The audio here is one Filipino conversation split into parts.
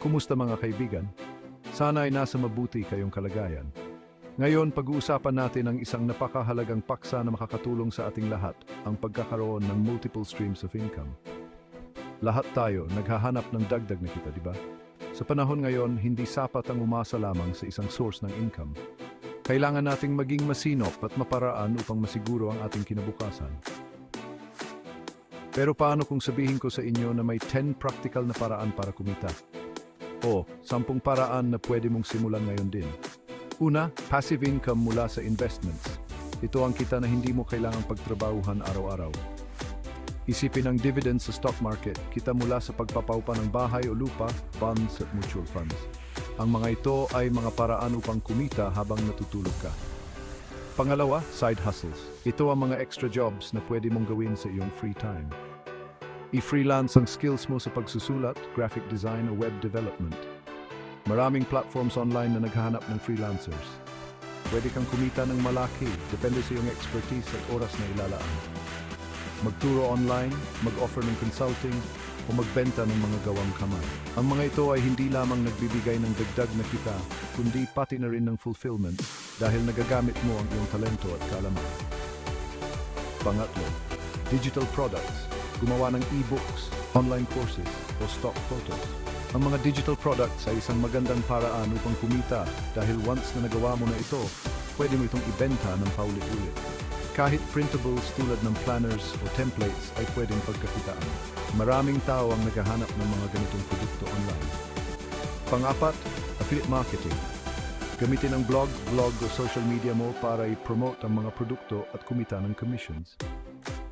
Kumusta mga kaibigan? Sana ay nasa mabuti kayong kalagayan. Ngayon, pag-uusapan natin ang isang napakahalagang paksa na makakatulong sa ating lahat, ang pagkakaroon ng multiple streams of income. Lahat tayo naghahanap ng dagdag na kita, di ba? Sa panahon ngayon, hindi sapat ang umasa lamang sa isang source ng income. Kailangan nating maging masinop at maparaan upang masiguro ang ating kinabukasan. Pero paano kung sabihin ko sa inyo na may 10 practical na paraan para kumita? O 10 paraan na pwede mong simulan ngayon din. Una, passive income mula sa investments. Ito ang kita na hindi mo kailangang pagtrabahuhan araw-araw. Isipin ang dividends sa stock market, kita mula sa pagpapaupa ng bahay o lupa, bonds at mutual funds. Ang mga ito ay mga paraan upang kumita habang natutulog ka. Pangalawa, side hustles. Ito ang mga extra jobs na pwede mong gawin sa iyong free time. I-freelance ang skills mo sa pagsusulat, graphic design o web development. Maraming platforms online na naghahanap ng freelancers. Pwede kang kumita ng malaki, depende sa iyong expertise at oras na ilalaan. Magturo online, mag-offer ng consulting, o magbenta ng mga gawang kamay. Ang mga ito ay hindi lamang nagbibigay ng dagdag na kita, kundi pati na rin ng fulfillment dahil nagagamit mo ang iyong talento at kaalaman. Pangatlo, digital products. Gumawa ng e-books, online courses, o stock photos. Ang mga digital products ay isang magandang paraan upang kumita dahil once na nagawa mo na ito, pwede mo itong ibenta ng paulit-ulit. Kahit printables tulad ng planners o templates ay pwedeng pagkakitaan. Maraming tao ang naghahanap ng mga ganitong produkto online. Pang-apat, affiliate marketing. Gamitin ang blog o social media mo para i-promote ang mga produkto at kumita ng commissions.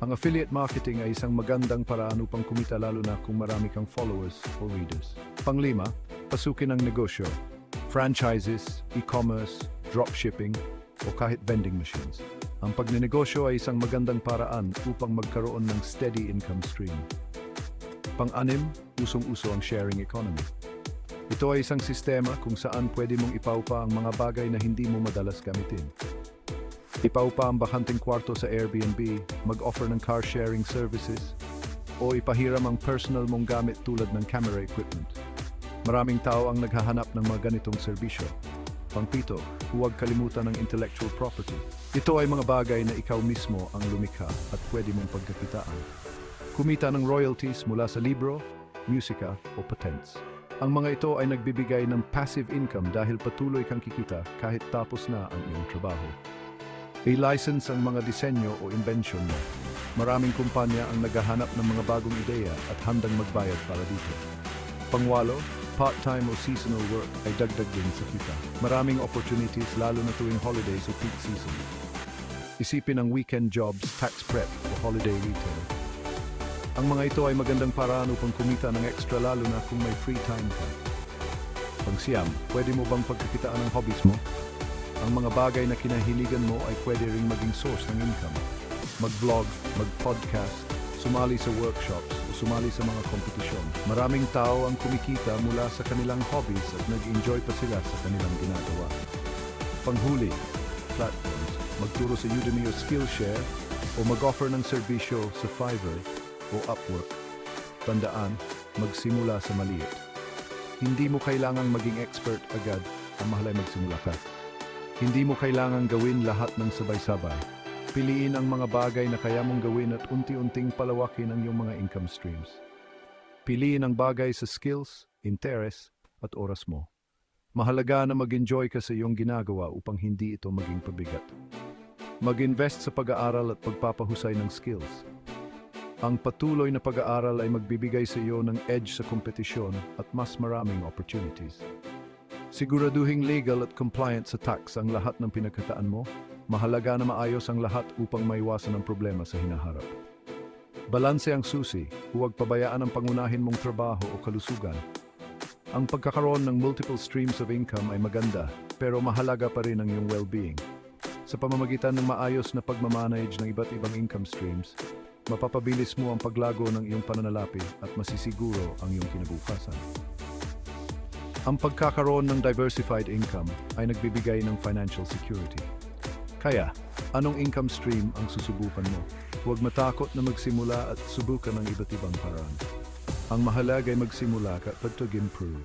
Ang affiliate marketing ay isang magandang paraan upang kumita lalo na kung marami kang followers o readers. Panglima, pasukin ang negosyo. Franchises, e-commerce, dropshipping, o kahit vending machines. Ang pagnenegosyo ay isang magandang paraan upang magkaroon ng steady income stream. Pang-anim, usong-uso ang sharing economy. Ito ay isang sistema kung saan pwede mong ipaupa ang mga bagay na hindi mo madalas gamitin. Ipaupa ang bakanteng kwarto sa Airbnb, mag-offer ng car sharing services, o ipahiram ang personal mong gamit tulad ng camera equipment. Maraming tao ang naghahanap ng mga ganitong serbisyo. Pang-pito, huwag kalimutan ng intellectual property. Ito ay mga bagay na ikaw mismo ang lumikha at pwede mong pagkakitaan. Kumita ng royalties mula sa libro, musika o patents. Ang mga ito ay nagbibigay ng passive income dahil patuloy kang kikita kahit tapos na ang iyong trabaho. I-license ang mga disenyo o invention mo. Maraming kumpanya ang naghahanap ng mga bagong ideya at handang magbayad para dito. Pangwalo, part-time o seasonal work ay dagdag din sa kita. Maraming opportunities lalo na tuwing holidays o peak season. Isipin ang weekend jobs, tax prep o holiday retail. Ang mga ito ay magandang paraan upang kumita ng extra lalo na kung may free time ka. Pang-siyam, pwede mo bang pagkakitaan ng hobbies mo? Ang mga bagay na kinahiligan mo ay pwede ring maging source ng income. Mag-vlog, mag-podcast, sumali sa workshops o sumali sa mga kompetisyon. Maraming tao ang kumikita mula sa kanilang hobbies at nag-enjoy pa sila sa kanilang ginagawa. Panghuli, platforms. Magturo sa Udemy o Skillshare o mag-offer ng serbisyo sa Fiverr o Upwork. Tandaan, magsimula sa maliit. Hindi mo kailangang maging expert agad, ang mahal ay magsimula ka. Hindi mo kailangang gawin lahat ng sabay-sabay. Piliin ang mga bagay na kaya mong gawin at unti-unting palawakin ang iyong mga income streams. Piliin ang bagay sa skills, interes, at oras mo. Mahalaga na mag-enjoy ka sa iyong ginagawa upang hindi ito maging pabigat. Mag-invest sa pag-aaral at pagpapahusay ng skills. Ang patuloy na pag-aaral ay magbibigay sa iyo ng edge sa kompetisyon at mas maraming opportunities. Siguraduhing legal at compliant sa tax ang lahat ng pinagkataan mo. Mahalaga na maayos ang lahat upang maiwasan ang problema sa hinaharap. Balanse ang susi, huwag pabayaan ang pangunahin mong trabaho o kalusugan. Ang pagkakaroon ng multiple streams of income ay maganda, pero mahalaga pa rin ang iyong well-being. Sa pamamagitan ng maayos na pagmamanage ng iba't ibang income streams, mapapabilis mo ang paglago ng iyong pananalapi at masisiguro ang iyong kinabukasan. Ang pagkakaroon ng diversified income ay nagbibigay ng financial security. Kaya, anong income stream ang susubukan mo? Huwag matakot na magsimula at subukan ng iba't ibang paraan. Ang mahalaga ay magsimula ka at pag-improve.